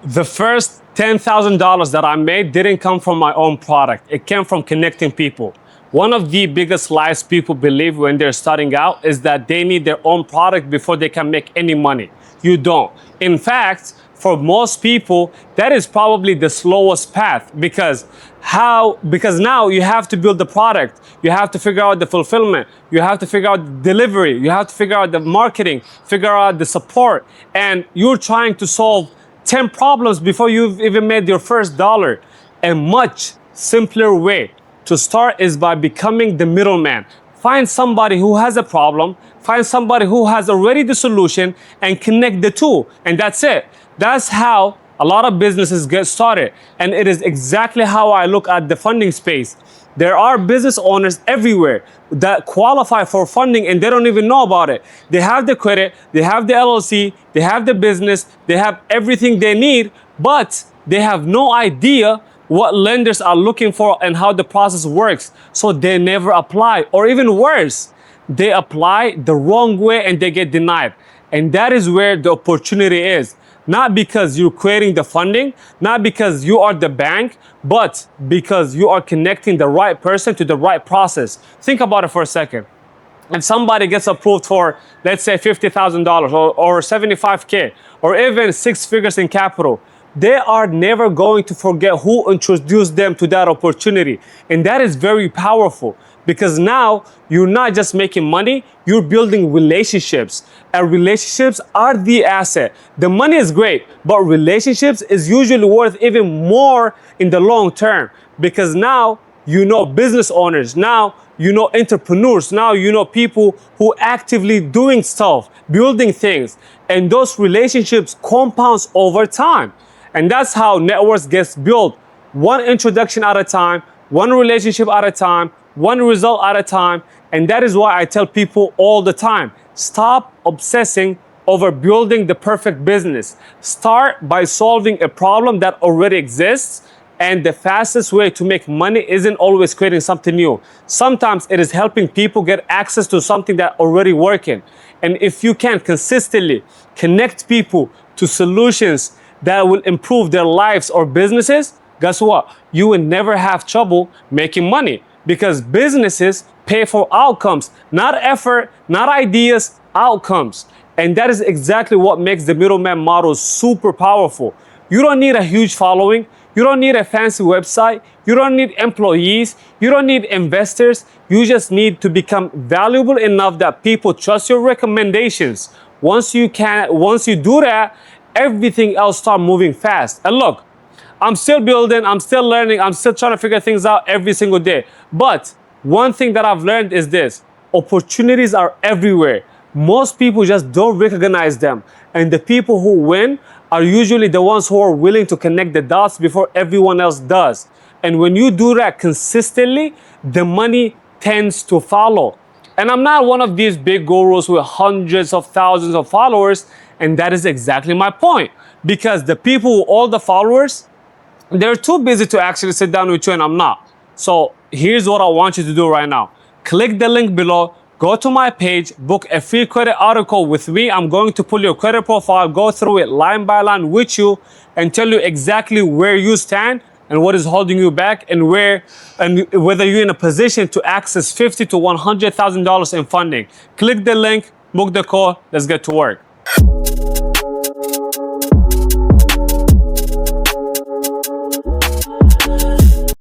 The first $10,000 that I made didn't come from my own product. It came from connecting people. One of the biggest lies people believe when they're starting out is that they need their own product before they can make any money. You don't. In fact, for most people, that is probably the slowest path because now you have to build the product, you have to figure out the fulfillment, you have to figure out the delivery, you have to figure out the marketing, figure out the support, and you're trying to solve 10 problems before you've even made your first dollar. A much simpler way to start is by becoming the middleman. Find somebody who has a problem, find somebody who has already the solution, and connect the two, and that's it. That's how a lot of businesses get started, and it is exactly how I look at the funding space. There are business owners everywhere that qualify for funding and they don't even know about it. They have the credit, they have the LLC, they have the business, they have everything they need, but they have no idea what lenders are looking for and how the process works. So they never apply, or even worse, they apply the wrong way and they get denied. And that is where the opportunity is. Not because you're creating the funding, not because you are the bank, but because you are connecting the right person to the right process. Think about it for a second. If somebody gets approved for, let's say, $50,000 or 75K, or even 6 figures in capital, they are never going to forget who introduced them to that opportunity. And that is very powerful because now you're not just making money, you're building relationships. And relationships are the asset. The money is great, but relationships is usually worth even more in the long term because now you know business owners, now you know entrepreneurs, now you know people who actively doing stuff, building things, and those relationships compounds over time. And that's how networks gets built. One introduction at a time, one relationship at a time, one result at a time. And that is why I tell people all the time, stop obsessing over building the perfect business. Start by solving a problem that already exists. And the fastest way to make money isn't always creating something new. Sometimes it is helping people get access to something that already working. And if you can consistently connect people to solutions that will improve their lives or businesses, guess what? You will never have trouble making money because businesses pay for outcomes, not effort, not ideas, outcomes. And that is exactly what makes the middleman model super powerful. You don't need a huge following. You don't need a fancy website. You don't need employees. You don't need investors. You just need to become valuable enough that people trust your recommendations. Once you do that, everything else start moving fast. And look, I'm still building, I'm still learning, I'm still trying to figure things out every single day. But one thing that I've learned is this: opportunities are everywhere. Most people just don't recognize them. And the people who win are usually the ones who are willing to connect the dots before everyone else does. And when you do that consistently, the money tends to follow. And I'm not one of these big gurus with hundreds of thousands of followers. And that is exactly my point. Because the people with all the followers, they're too busy to actually sit down with you, and I'm not. So here's what I want you to do right now. Click the link below, go to my page, book a free credit article with me. I'm going to pull your credit profile, go through it line by line with you, and tell you exactly where you stand and what is holding you back, and whether you're in a position to access $50,000 to $100,000 in funding. Click the link, book the call, let's get to work.